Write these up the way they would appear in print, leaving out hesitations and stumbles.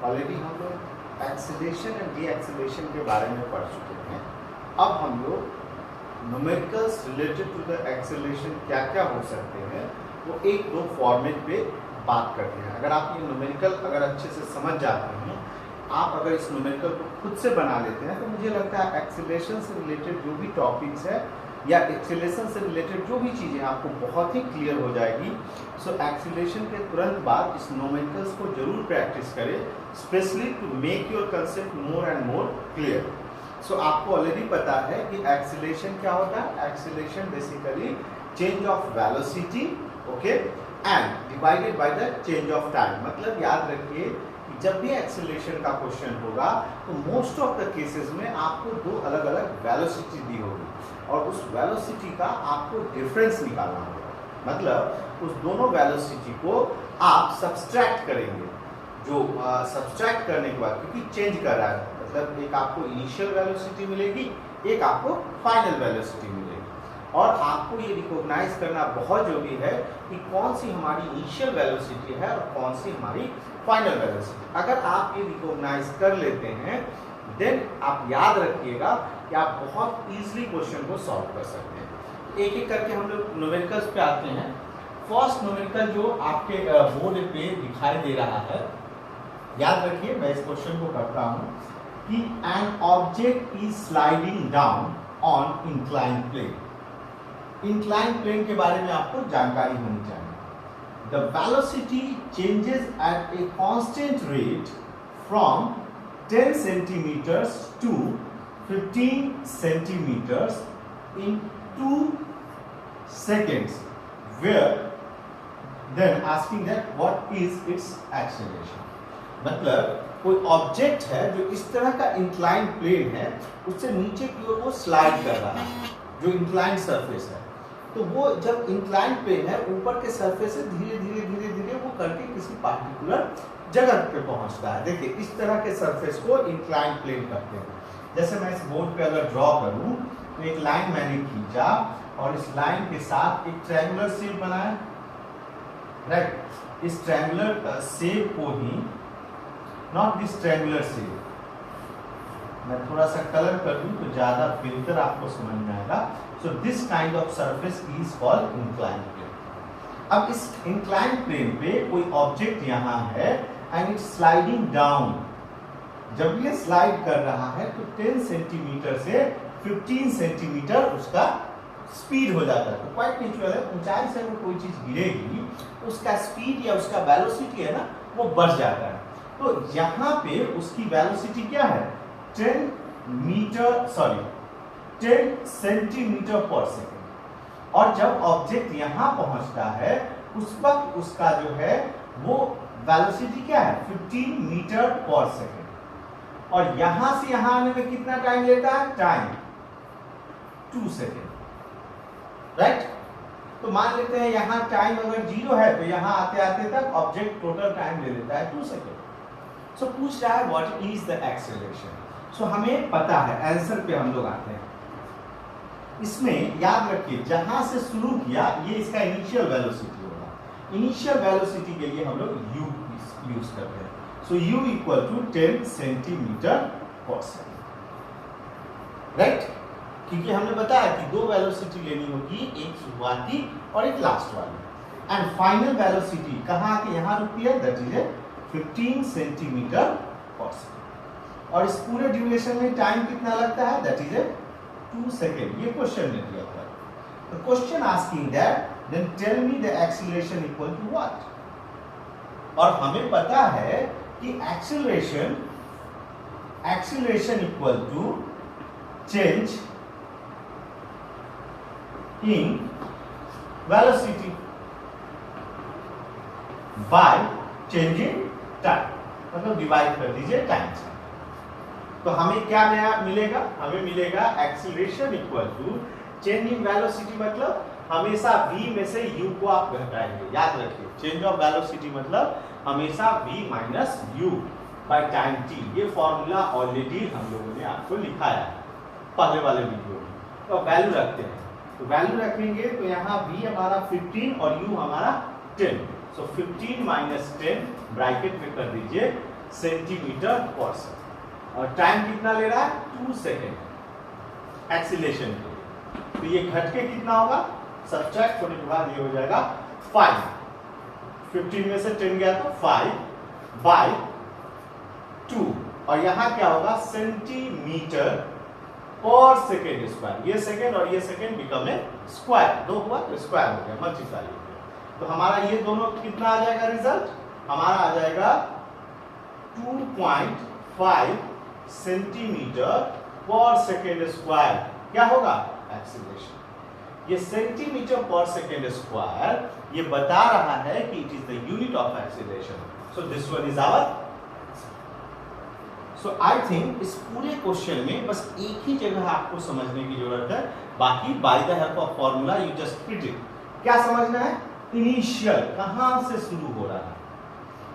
Already हम लोग acceleration and D acceleration के बारे में पढ़ चुके हैं। अब हम लोग numericals related to the acceleration क्या क्या हो सकते हैं वो एक दो फॉर्मेट पे बात करते हैं। अगर आप ये न्यूमेरिकल अगर अच्छे से समझ जाते हैं, आप अगर इस न्यूमेरिकल को खुद से बना लेते हैं, तो मुझे लगता है एक्सीलरेशन से रिलेटेड जो भी टॉपिक्स है या एक्सीलरेशन से रिलेटेड जो भी चीज़ें आपको बहुत ही क्लियर हो जाएगी। सो एक्सीलरेशन के तुरंत बाद इस न्यूमेरिकल्स को जरूर प्रैक्टिस करें, specially to make your concept more and more clear. So आपको ऑलरेडी पता है कि एक्सीलरेशन क्या होता है। Acceleration basically change of velocity, okay, and divided by the change of time. मतलब याद रखिए कि जब भी एक्सीलरेशन का क्वेश्चन होगा तो मोस्ट ऑफ द केसेस में आपको दो अलग अलग वेलोसिटी दी होगी और उस वेलोसिटी का आपको डिफरेंस निकालना होगा। मतलब उस दोनों वेलोसिटी को आप सब्सट्रैक्ट करेंगे। जो सब्सट्रैक्ट करने के बाद, क्योंकि चेंज कर रहा है, मतलब एक आपको इनिशियल वेलोसिटी मिलेगी, एक आपको फाइनल वेलोसिटी मिलेगी। और आपको ये रिकॉग्नाइज करना बहुत जरूरी है कि कौन सी हमारी इनिशियल वेलोसिटी है और कौन सी हमारी फाइनल वेलोसिटी। अगर आप ये रिकॉग्नाइज कर लेते हैं, देन आप याद रखिएगा कि आप बहुत इजीली क्वेश्चन को सॉल्व कर सकते हैं। एक एक करके हम लोग न्यूमेरिकल्स पे आते हैं। फर्स्ट न्यूमेरिकल जो आपके बोर्ड पे दिखाई दे रहा है, याद रखिए, मैं इस क्वेश्चन को करता हूं कि an object is sliding down on incline plane. Incline plane के बारे में आपको जानकारी होनी चाहिए। The velocity changes at a constant rate from 10 centimeters to 15 centimeters in 2 seconds, where then asking that what is its acceleration। मतलब कोई object है जो इस तरह का इंक्लाइन प्लेन है, उससे नीचे की ओर वो स्लाइड कर रहा है, जो इंक्लाइन सरफेस है। तो वो जब इंक्लाइन प्लेन है, ऊपर के सरफेस से धीरे धीरे धीरे धीरे वो करके किसी पार्टिकुलर जगह पे पहुंचता है। देखिए इस तरह के सरफेस को इंक्लाइन प्लेन कहते हैं। जैसे मैं इस बोर्ड पे अगर ड्रॉ करूं तो एक लाइन मैंने खींचा और इस लाइन के साथ एक ट्रायंगुलर शेप बनाया, राइट। इस ट्रायंगुलर शेप को ही, नॉट दिस ट्रायंगुलर शेप, मैं थोड़ा सा कलर कर दूं तो ज्यादा बेहतर आपको समझ में आएगा। So this kind of surface is called incline plane. अब इस इंक्लाइन प्लेन पे कोई ऑब्जेक्ट यहाँ है एंड इट्स स्लाइडिंग डाउन। जब ये स्लाइड कर रहा है तो 10 सेंटीमीटर से 15 सेंटीमीटर उसका स्पीड हो जाता है। तो क्वाइट नेचुरल है, ऊंचाई से अगर कोई चीज गिरेगी उसका स्पीड या उसका वेलोसिटी है ना, वो बढ़ जाता है। तो यहाँ पे उसकी वेलोसिटी क्या है, 10 सेंटीमीटर पर सेकेंड। और जब ऑब्जेक्ट यहाँ पहुंचता है उस वक्त उसका जो है वो वेलोसिटी क्या है, 15 मीटर पर सेकेंड। और यहां से यहां आने में कितना टाइम लेता है, टाइम 2 सेकेंड, राइट। तो मान लेते हैं यहां टाइम अगर 0 है तो यहां आते आते तक ऑब्जेक्ट टोटल टाइम ले लेता है 2 सेकेंड। सो पूछ रहा है व्हाट इज द एक्सेलरेशन। सो हमें पता है, आंसर पे हम लोग आते हैं। इसमें याद रखिए जहां से शुरू किया ये इसका इनिशियल वेलोसिटी होगा। इनिशियल वेलोसिटी के लिए हम लोग u यूज करते हैं। सो u equal to 10 centimetre per second, right. क्योंकि हमने बताया कि दो वेलोसिटी लेनी होगी, एक शुरुआती और एक लास्ट वाली। एंड फाइनल वेलोसिटी कहाँ आके यहाँ रुकती है, that is 15 centimetre per second. और इस पूरे ड्यूरेशन में टाइम कितना लगता है, दैट इज 2 सेकेंड। ये क्वेश्चन ने दिया था। The question asking that then tell me the acceleration equal to what. और हमें पता है कि acceleration equal to change in velocity by changing time. मतलब डिवाइड कर दीजिए टाइम से। तो हमें क्या नया मिलेगा, हमें मिलेगा acceleration equal to change in velocity. मतलब हमेशा v में से u को आप घटाएंगे। याद रखिए चेंज ऑफ वेलोसिटी मतलब हमेशा v minus u bye time t। ये फॉर्मूला ऑलरेडी हम लोगों ने आपको लिखाया है पहले वाले वीडियो में। तो वैल्यू रखते हैं, तो वैल्यू रखेंगे तो यहाँ v हमारा 15 और u हमारा 10। सो 15 माइनस 10 ब्रैकेट में कर दीजिए सेंटीमीटर पर सेकेंड। और टाइम कितना ले रहा है 2 सेकेंड एक्सीलरेशन के लिए। तो ये घट के कितना होगा, सब्ट्रैक्ट होने के बाद ये हो जाएगा 5, 15 में से 10 गया तो 5/2। और यहां क्या होगा सेंटीमीटर पर सेकेंड स्क्वायर। ये सेकेंड और ये सेकेंड बिकम ए स्क्वायर, 2 हुआ तो स्क्वायर हो गया, मल्टीप्लाई हो गया। तो हमारा ये दोनों कितना आ जाएगा रिजल्ट, हमारा आ जाएगा 2.5 सेंटीमीटर पर सेकेंड स्क्वायर। क्या होगा एक्सीलरेशन। ये सेंटीमीटर पर सेकेंड स्क्वायर ये बता रहा है कि it is the unit of acceleration. So this one is hour. So I think इस पूरे क्वेश्चन में बस एक ही जगह आपको समझने की जरूरत है, बाकी by the help of formula you just predict. क्या समझना है, इनिशियल कहां से शुरू हो रहा है,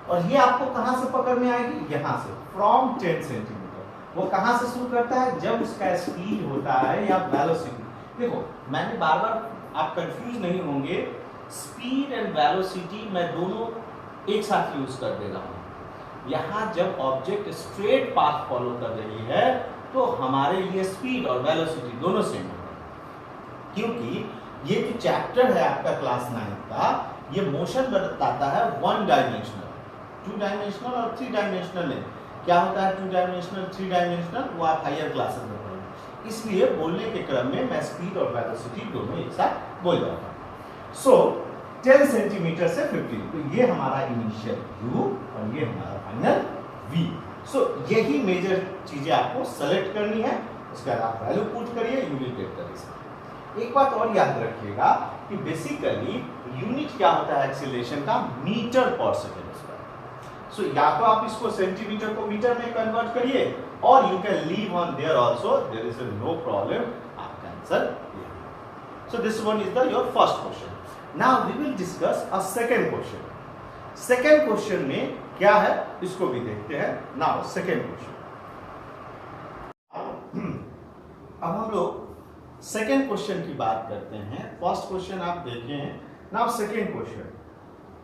और ये आपको कहां से पकड़ में आएगी, यहां से फ्रॉम 10 सेंटीमीटर। वो कहां से शुरू करता है, जब उसका स्पीड होता है या वेलोसिटी। देखो मैंने बार बार, आप कंफ्यूज नहीं होंगे, स्पीड एंड वेलोसिटी मैं दोनों एक साथ यूज कर दे रहा हूं। यहां जब ऑब्जेक्ट स्ट्रेट पाथ फॉलो कर रही है तो हमारे लिए स्पीड और वेलोसिटी दोनों सेम है, क्योंकि ये जो चैप्टर है आपका क्लास 9 का, ये मोशन बताता है 1 डायमेंशनल, 2 डायमेंशनल और 3 डायमेंशनल है। क्या होता है 2 डायमेंशनल 3 डायमेंशनल, वो आप हायर क्लासेस में पढ़ेंगे। इसलिए बोलने के क्रम में मैं स्पीड और वेलोसिटी दोनों एक साथ बोल जाऊंगा। सो 10 सेंटीमीटर से 15, तो ये हमारा इनिशियल u और ये हमारा फाइनल v। सो यही मेजर चीजें आपको सेलेक्ट करनी है, उसके बाद आप वैल्यू पुट करिए, you will get the result. एक बात और याद रखिएगा कि बेसिकली यूनिट क्या होता है एक्सीलरेशन का, मीटर पर सेकेंड स्क्वायर। सो या तो आप इसको सेंटीमीटर को मीटर में कन्वर्ट करिए, और you can leave on there also, there is no problem, आप cancel. So this one is the your first question. Now we will discuss a second question. Second question में क्या है इसको भी देखते हैं। Now second question. अब हम लोग second question की बात करते हैं। First question आप देखें। Now second question.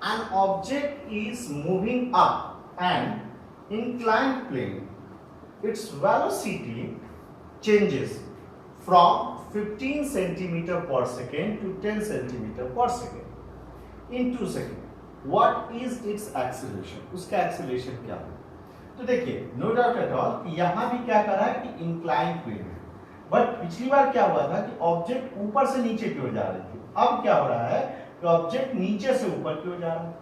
An object is moving up an inclined plane. Its velocity changes from 15 centimeter per second to 10 centimeter per second in 2 seconds. What is its acceleration? उसका acceleration क्या है? तो देखिए no doubt at all कि यहाँ भी क्या कर रहा है कि इंक्लाइन प्लेन है, बट पिछली बार क्या हुआ था कि ऑब्जेक्ट ऊपर से नीचे की ओर जा रही थी। अब क्या हो रहा है कि ऑब्जेक्ट नीचे से ऊपर की ओर जा रहा है।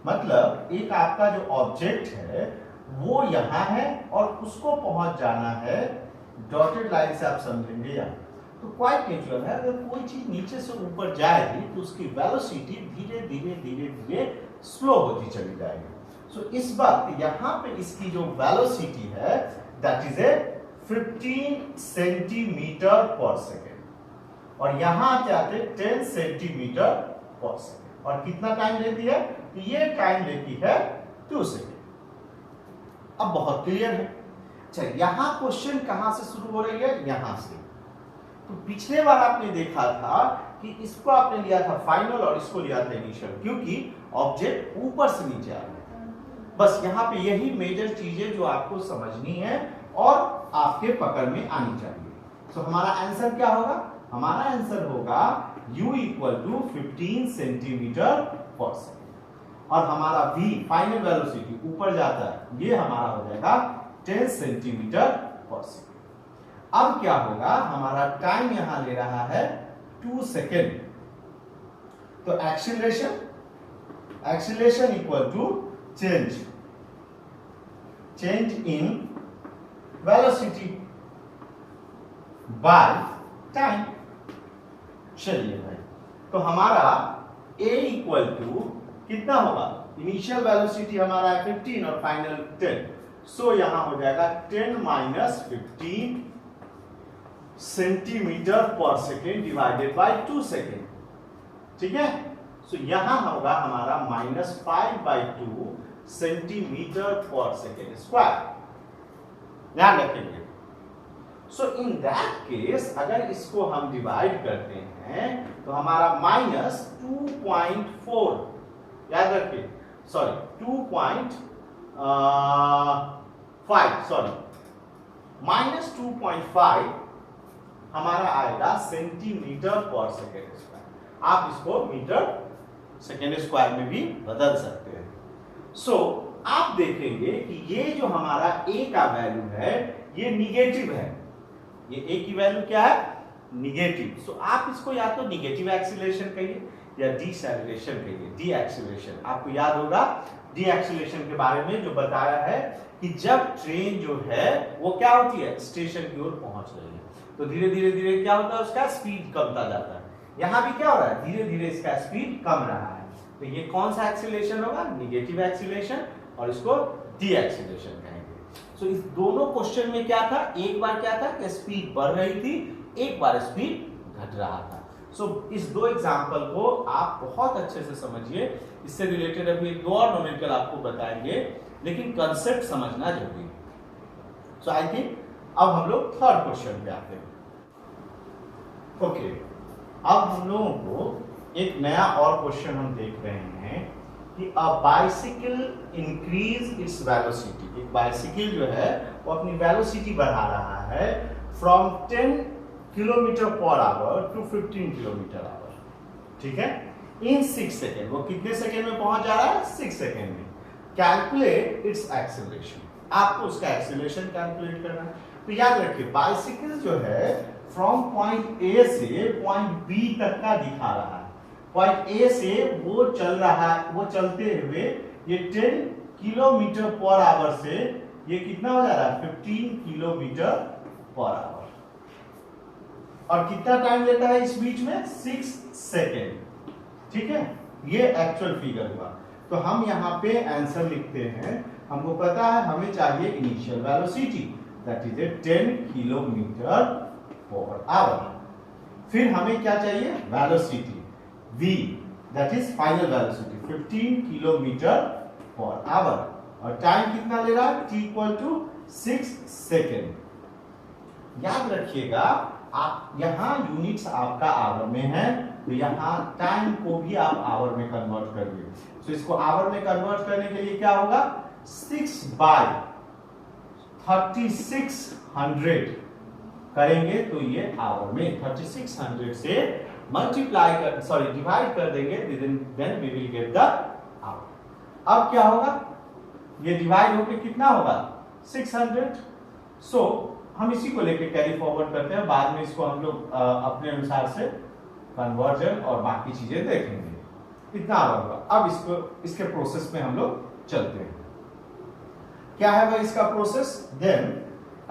मतलब एक आपका जो ऑब्जेक्ट है वो यहाँ है और उसको पहुंच जाना है, डॉटेड लाइन से आप समझेंगे यहाँ। तो क्वाइट नेचुरल है, अगर कोई चीज नीचे से ऊपर जाएगी तो उसकी वेलोसिटी धीरे धीरे धीरे धीरे स्लो होती चली जाएगी। सो इस बात यहाँ पे इसकी जो वेलोसिटी है that is a 15 centimetre per second, और यहाँ आते आते 10 सेंटीमीटर पर सेकेंड। और कितना टाइम लेती है, तो ये टाइम लेती है 2 सेकेंड। अब बहुत क्लियर है। अच्छा यहाँ क्वेश्चन कहां से शुरू हो रही है, यहां से। तो पिछले बार आपने देखा था कि इसको आपने लिया था फाइनल और इसको लिया था इनिशियल, क्योंकि ऑब्जेक्ट ऊपर से नीचे आ रहा है। बस यहाँ पे यही मेजर चीजें जो आपको समझनी है और आपके पकड़ में आनी चाहिए। तो हमारा आंसर क्या होगा, हमारा आंसर होगा u equal to 15 centimetre per second, और हमारा v फाइनल वेलोसिटी ऊपर जाता है, ये हमारा हो जाएगा 10 सेंटीमीटर पर सेकेंड। अब क्या होगा, हमारा टाइम यहां ले रहा है 2 सेकेंड। तो acceleration equal to change in velocity by time. चलिए भाई, तो हमारा a इक्वल टू कितना होगा, इनिशियल वेलोसिटी हमारा है 15 और फाइनल 10। सो यहां हो जाएगा 10 minus 15 centimetre per second divided by 2 second. ठीक है, सो यहां होगा हमारा -5/2 सेंटीमीटर पर सेकेंड स्क्वायर। ध्यान रखेंगे। सो इन दैट केस अगर इसको हम डिवाइड करते हैं तो हमारा -2.4, याद रखिए, सॉरी 2.4 5 सॉरी -2.5 हमारा आएगा सेंटीमीटर पर सेकेंड स्क्वायर। आप इसको मीटर सेकेंड स्क्वायर में भी बदल सकते हैं। सो आप देखेंगे कि ये जो हमारा a का वैल्यू है ये निगेटिव है। ये a की वैल्यू क्या है? निगेटिव। सो आप इसको या तो निगेटिव एक्सीलरेशन कहिए या डीसेलेरेशन कहिए, डी एक्सीलरेशन। आपको याद होगा डी एक्सीलरेशन के बारे में जो बताया है कि जब ट्रेन जो है वो क्या होती है, स्टेशन की ओर पहुंच रही है तो धीरे धीरे धीरे क्या होता है, उसका स्पीड कमता जाता है। यहाँ भी क्या हो रहा है, धीरे धीरे इसका स्पीड कम रहा है। तो ये कौन सा एक्सीलरेशन होगा? निगेटिव एक्सीलरेशन, और इसको डी एक्सीलरेशन कहेंगे। सो इस दोनों क्वेश्चन में क्या था, एक बार क्या था कि स्पीड बढ़ रही थी, एक बार स्पीड घट रहा था। सो इस दो एग्जांपल को आप बहुत अच्छे से समझिए। इससे रिलेटेड अभी एक दो और न्यूमेरिकल आपको बताएंगे, लेकिन कंसेप्ट समझना जरूरी है। सो आई थिंक अब हम लोग थर्ड क्वेश्चन पे आते हैं। ओके, अब हम लोगों को एक नया और क्वेश्चन हम देख रहे हैं कि a bicycle increase its velocity. एक बाइसिकल जो है वो अपनी वेलोसिटी बढ़ा रहा है from 10 kilometre per hour to 15 kilometre hour, ठीक है, इन 6 सेकेंड। वो कितने सेकेंड में पहुंच जा रहा है? 6 सेकेंड में। Calculate its acceleration. आपको उसका एक्सीलरेशन कैलकुलेट करना है। तो याद रखिए बाइसिकल जो है फ्रॉम पॉइंट ए से पॉइंट बी तक का दिखा रहा है। पॉइंट ए से वो चल रहा है, वो चलते हुए ये 10 किलोमीटर पर आवर से ये कितना हो जा रहा है? 15 किलोमीटर पर आवर। और कितना टाइम लेता है इस बीच में? 6 सेकेंड, ठीक है। ये एक्चुअल फिगर हुआ। तो हम यहाँ पे आंसर लिखते हैं। हमको पता है हमें चाहिए initial velocity that is 10 kilometre per hour. फिर हमें क्या चाहिए? Velocity v that is final velocity 15 kilometre per hour. और टाइम कितना ले रहा है? t equal to 6 second. याद रखिएगा आप यहाँ यूनिट्स आपका आवर में है, तो यहाँ टाइम को भी आप आवर में कन्वर्ट करिए। तो इसको आवर में कन्वर्ट करने के लिए क्या होगा? 6/3600 करेंगे तो ये आवर में 3600 से मल्टीप्लाई कर डिवाइड कर देंगे, then we will get the hour. अब क्या होगा? ये डिवाइड होके कितना होगा? 600। सो हम इसी को लेके कैरी फॉरवर्ड करते हैं। बाद में इसको हम लोग अपने अनुसार से कन्वर्जन और बाकी चीजें देखेंगे। इतना आवर होगा। अब इसके प्रोसेस में हम लोग चलते हैं। क्या है वह इसका process? Then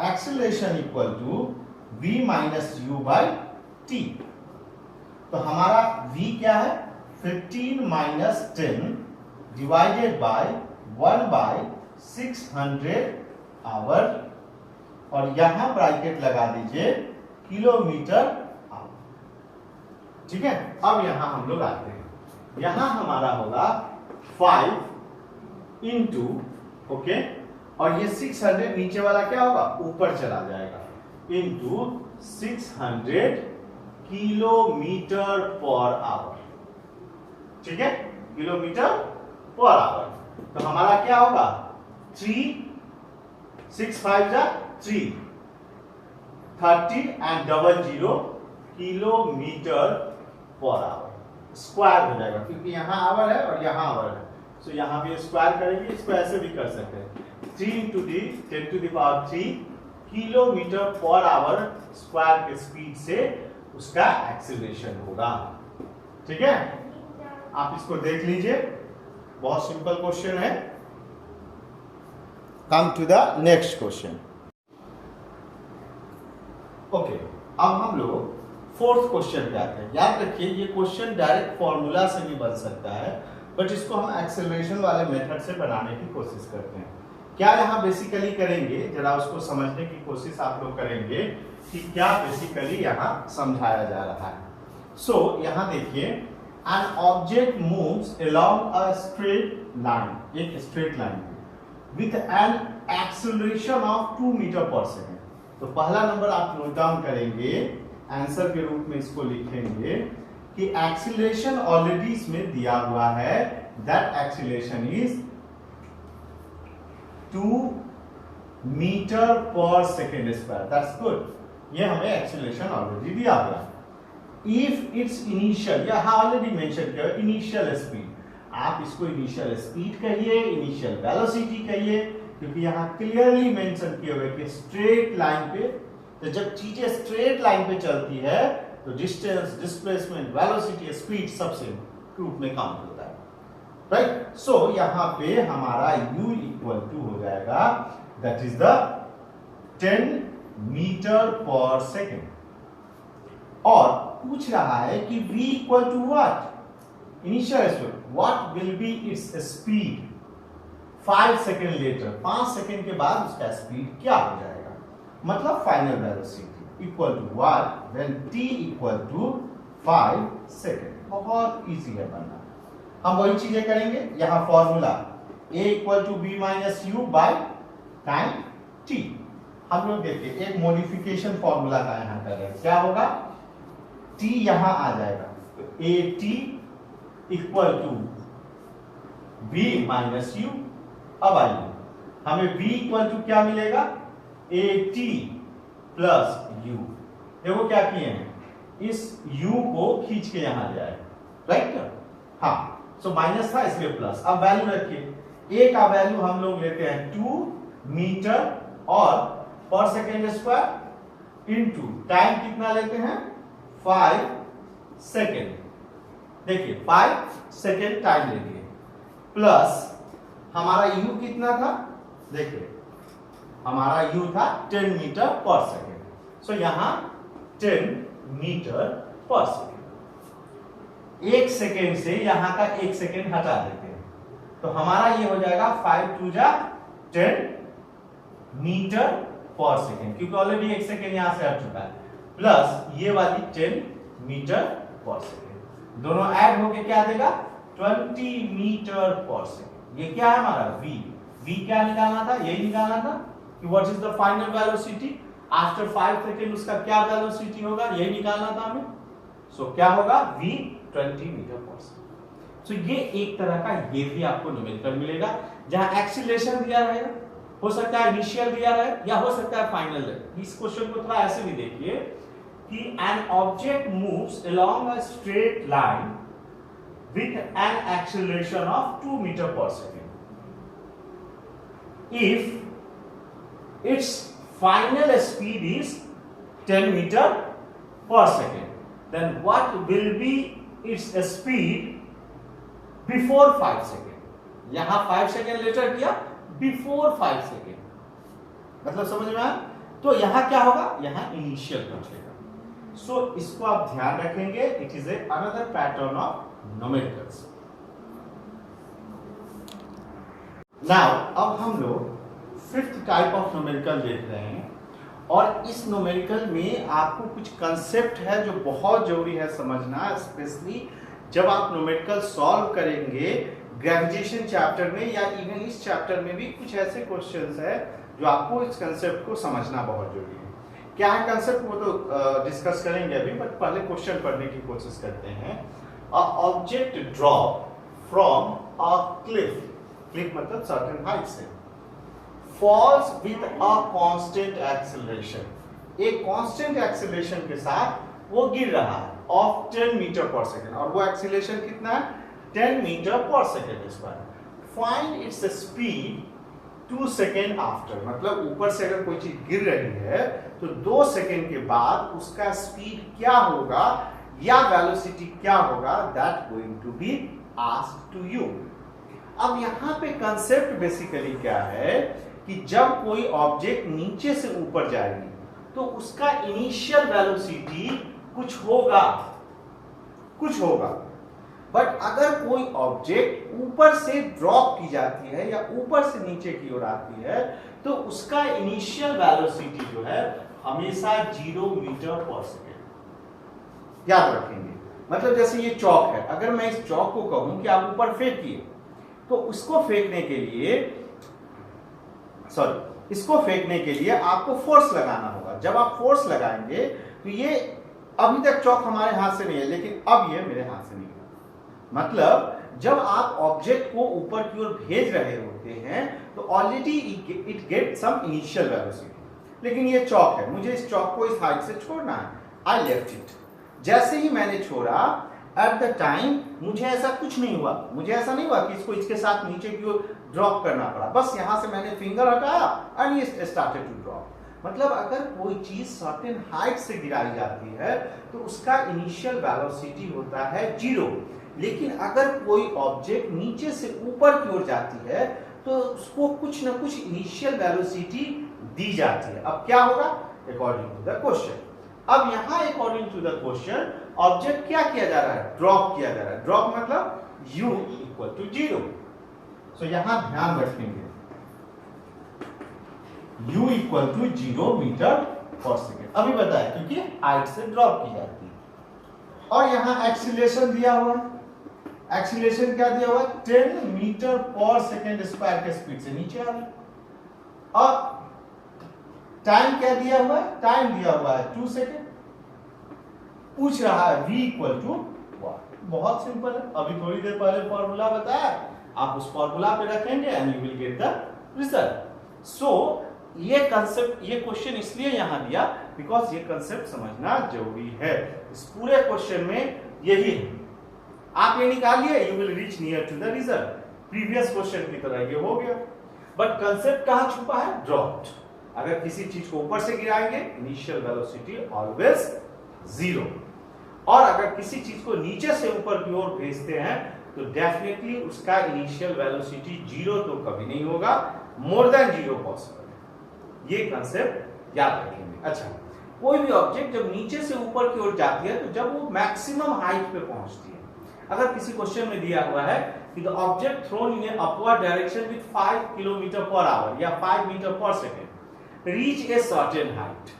acceleration equal to v minus U by T. तो हमारा v क्या है? 15 माइनस 10 डिवाइडेड बाय 1/600 आवर, और यहां ब्रैकेट लगा दीजिए किलोमीटर आवर, ठीक है। अब यहां हम लोग आते हैं। यहां हमारा होगा 5 इंटू, ओके, और ये 600 नीचे वाला क्या होगा? ऊपर चला जाएगा, इंटू 600 किलोमीटर पर आवर, ठीक है, किलोमीटर पर आवर। तो हमारा क्या होगा? 6 5 3 30 and 00 kilometre per hour square हो जाएगा, क्योंकि यहाँ आवर है और यहाँ आवर है। सो यहाँ भी स्क्वायर करेंगे, इसको ऐसे भी कर सकते हैं। 3 into 10 to the power 3 kilometre per hour square के स्पीड से उसका एक्सीलरेशन होगा, ठीक है। आप इसको देख लीजिए, बहुत सिंपल क्वेश्चन है। Come to the next question. Okay, अब हम लोग फोर्थ क्वेश्चन पे आते हैं। याद रखिए ये क्वेश्चन डायरेक्ट फॉर्मूला से भी बन सकता है, बट इसको हम एक्सेलरेशन वाले मेथड से बनाने की कोशिश करते हैं। क्या यहाँ बेसिकली करेंगे, जरा उसको समझने की कोशिश आप लोग करेंगे कि क्या बेसिकली यहाँ समझाया जा रहा है। सो यहाँ देखिए, an object moves along a straight line, एक straight line with an acceleration of 2 metre per second. तो पहला नंबर आप नोट डाउन करेंगे, आंसर के रूप में इसको लिखेंगे कि एक्सीलरेशन ऑलरेडी इसमें दिया हुआ है, that acceleration is 2 metre per second square. That's good. ये हमें एक्सीलरेशन ऑलरेडी दिया गया। इफ इट्स इनिशियल, या ऑलरेडी मेंशन किया इनिशियल स्पीड, आप इसको इनिशियल स्पीड कहिए, इनिशियल वेलोसिटी कहिए, क्योंकि यहाँ क्लियरली मेंशन किए हुए कि स्ट्रेट लाइन पे, तो जब चीजें स्ट्रेट लाइन पे चलती है तो डिस्टेंस, डिस्प्लेसमेंट, वेलोसिटी, स्पीड सबसे रूप में काउंट होता है, राइट। सो यहाँ पे हमारा u इक्वल टू हो जाएगा, that is the 10 metre per second. और पूछ रहा है कि v equal to what, initial speed, what will be its speed 5 second later, 5 second के बाद उसका स्पीड क्या हो जाएगा, मतलब final velocity equal to what when t equal to 5 second. बहुत इजी है बनना। हम वही चीजें करेंगे। यहां formula a equal to b minus u by time t। हम लोग देखिए एक मॉडिफिकेशन फॉर्मूला का यहां कर रहे हैं, क्या होगा, t यहां आ जाएगा, तो at equal to b minus u. अब आइए हमें v इक्वल टू क्या मिलेगा, at प्लस u। देखो क्या किए हैं, इस u को खींच के यहां ले आए, राइट। हाँ, सो माइनस था इसलिए प्लस। अब वैल्यू रखिए, a का वैल्यू हम लोग लेते हैं 2 मीटर और पर सेकेंड स्क्वायर इनटू टाइम कितना लेते हैं 5 सेकेंड। देखिए 5 सेकेंड टाइम ले लिए, प्लस हमारा u कितना था, देखिए हमारा u था 10 मीटर पर सेकेंड। सो यहां 10 मीटर पर सेकेंड। 1 सेकेंड से यहां का 1 सेकेंड हटा देते हैं, तो हमारा ये हो जाएगा 5 टू जा 10 मीटर पर सेकेंड, क्योंकि ऑलरेडी 1 सेकेंड यहां से हट चुका है, प्लस ये वाली 10 मीटर पर सेकेंड। दोनों ऐड होके क्या देगा 20 मीटर पर सेकेंड। ये क्या है हमारा v। v क्या निकालना था, यही निकालना था कि what is the final velocity after 5 second, उसका क्या वेलोसिटी होगा, यही निकालना था हमें। सो क्या होगा v 20 मीटर पर सेकेंड। सो ये एक तरह का ये भी आपको न्यूमेरिकल मिलेगा, जहां एक्सीलरेशन दिया रहेगा, हो सकता है इनिशियल दिया रहे या हो सकता है फाइनल रहे। इस क्वेश्चन को थोड़ा ऐसे भी देखिए कि an object moves along a straight line with an acceleration of 2 meter per second. If its final speed is 10 meter per second, then what will be its speed before 5 second? यहां 5 second later किया, before 5 second, मतलब समझ में आया। तो यहां क्या होगा, यहां इनिशियल पूछेगा। सो इसको आप ध्यान रखेंगे, it is a another pattern of numericals. Now अब हम लोग 5th टाइप ऑफ न्यूमेरिकल देख रहे हैं, और इस न्यूमेरिकल में आपको कुछ कंसेप्ट है जो बहुत जरूरी है समझना, स्पेशली जब आप न्यूमेरिकल सॉल्व करेंगे ग्रेविटेशन चैप्टर में, या इवन इस चैप्टर में भी कुछ ऐसे क्वेश्चंस है जो आपको इस कंसेप्ट को समझना बहुत जरूरी है। क्या है कंसेप्ट वो तो डिस्कस करेंगे अभी, बट पहले क्वेश्चन पढ़ने की कोशिश करते हैं। A object drop from a cliff, cliff मतलब certain height से, falls with a constant acceleration, एक constant acceleration के साथ वो गिर रहा है of 10 मीटर पर सेकेंड, और वो acceleration कितना है 10 metre per second square. Find its speed 2 second after, मतलब ऊपर से अगर कोई चीज गिर रही है तो 2 सेकेंड के बाद उसका स्पीड क्या होगा या वेलोसिटी क्या होगा, that going to be asked to you. अब यहां पे कंसेप्ट बेसिकली क्या है कि जब कोई ऑब्जेक्ट नीचे से ऊपर जाएगी तो उसका इनिशियल वेलोसिटी कुछ होगा, बट अगर कोई ऑब्जेक्ट ऊपर से ड्रॉप की जाती है या ऊपर से नीचे की ओर आती है तो उसका इनिशियल वेलोसिटी जो है हमेशा 0 मीटर पर सेकेंड। याद रखेंगे, मतलब जैसे ये चौक है, अगर मैं इस चौक को कहूं कि आप ऊपर फेंकिए, तो उसको फेंकने के लिए इसको फेंकने के लिए आपको फोर्स लगाना होगा। जब आप फोर्स लगाएंगे तो ये अभी तक चौक हमारे हाथ से नहीं है, लेकिन अब ये मेरे हाथ से निकला, मतलब जब आप ऑब्जेक्ट को ऊपर की ओर भेज रहे होते हैं तो already it get some initial velocity. लेकिन ये चौक है, मुझे इस चौक को इस हाइट से छोड़ना है, आई लेफ्ट इट। जैसे ही मैंने छोड़ा, एट द टाइम मुझे ऐसा कुछ नहीं हुआ, मुझे ऐसा नहीं हुआ कि इसको इसके साथ नीचे की ओर ड्रॉप करना पड़ा, बस यहां से मैंने फिंगर हटाया एंड ये स्टार्टेड टू ड्रॉप। मतलब अगर कोई चीज सर्टेन हाइट से गिराई जाती है तो उसका इनिशियल वेलोसिटी होता है 0, लेकिन अगर कोई ऑब्जेक्ट नीचे से ऊपर की ओर जाती है तो उसको कुछ ना कुछ इनिशियल वेलोसिटी दी जाती है। अब क्या होगा अकॉर्डिंग टू द क्वेश्चन। अब यहां according to the question object क्या किया जा रहा है, ड्रॉप किया जा रहा है। ड्रॉप मतलब u इक्वल टू 0। सो यहां ध्यान रखेंगे u equal to 0 metre per second. अभी बताया क्योंकि हाइट से ड्रॉप की जाती है। और यहां एक्सीलरेशन दिया हुआ है, एक्सीलरेशन क्या दिया हुआ है, 10 मीटर पर सेकेंड स्क्वायर के स्पीड से नीचे आ रही है। और टाइम क्या दिया हुआ है, टाइम दिया हुआ है 2 सेकेंड। पूछ रहा है v इक्वल टू 1। बहुत सिंपल है, अभी थोड़ी देर पहले फॉर्मूला बताया, आप उस फॉर्मूला पे रखेंगे and you will get the result. So ये कंसेप्ट, ये क्वेश्चन इसलिए यहां दिया बिकॉज ये कंसेप्ट समझना जरूरी है। इस पूरे क्वेश्चन में यही है, आप ये निकालिए, you will reach near to the result. Previous question की तरह ये हो गया, बट कंसेप्ट कहां छुपा है, ड्रॉप्ड। अगर किसी चीज को ऊपर से गिराएंगे इनिशियल वेलोसिटी ऑलवेज 0, और अगर किसी चीज को नीचे से ऊपर की ओर भेजते हैं तो डेफिनेटली उसका इनिशियल वेलोसिटी 0 तो कभी नहीं होगा, मोर देन 0 पॉसिबल है। ये कंसेप्ट याद रखेंगे। अच्छा, कोई भी ऑब्जेक्ट जब नीचे से ऊपर की ओर जाती है तो जब वो मैक्सिमम हाइट पे पहुंचती है, अगर किसी क्वेश्चन में दिया हुआ है कि the object thrown in upward direction with 5 kilometre per hour या 5 metre per second reach a certain height,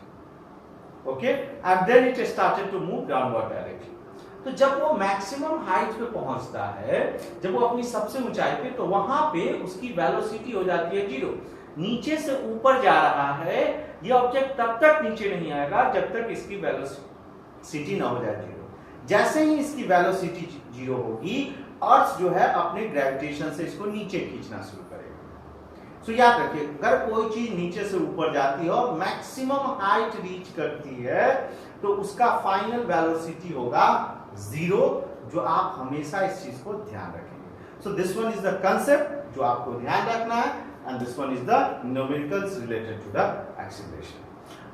okay, and then it started to move downward direction. तो जब वो मैक्सिमम हाइट पे पहुंचता है, जब वो अपनी सबसे ऊंचाई पे, तो वहां पे उसकी वेलोसिटी हो जाती है 0। नीचे से ऊपर जा रहा है, ये ऑब्जेक्ट तब तक नीचे नहीं आएगा जब तक इसकी वेलोसिटी ना हो जाए 0। जैसे ही इसकी वेलोसिटी 0 होगी, अर्थ जो है अपने ग्रेविटेशन से इसको नीचे खींचना शुरू करेगा। सो याद रखिए, अगर कोई चीज नीचे से ऊपर जाती है और मैक्सिमम हाइट रीच करती है तो उसका फाइनल वेलोसिटी होगा 0, जो आप हमेशा इस चीज को ध्यान रखेंगे। So this one is the concept जो आपको ध्यान रखना है, and this one is the numericals related to the acceleration.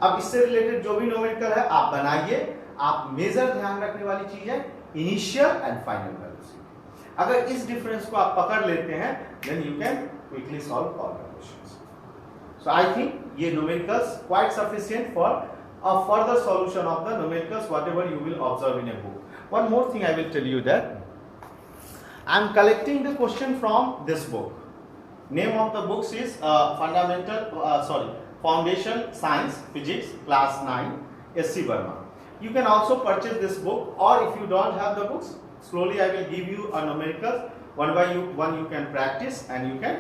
अब इससे रिलेटेड जो भी न्यूमेरिकल है आप बनाइए। आप मेजर ध्यान रखने वाली चीज है इनिशियल एंड फाइनल वेलोसिटी। अगर इस डिफरेंस को आप पकड़ लेते हैं then you can quickly solve all the questions. So I think ये numericals quite sufficient for a further solution of the numericals whatever you will observe in a book. One more thing I will tell you that I am collecting the question from this book. Name of the books is Foundation Science Physics Class 9 S.C. Verma. You can also purchase this book, or if you don't have the books, slowly I will give you a numericals one by one you can practice and you can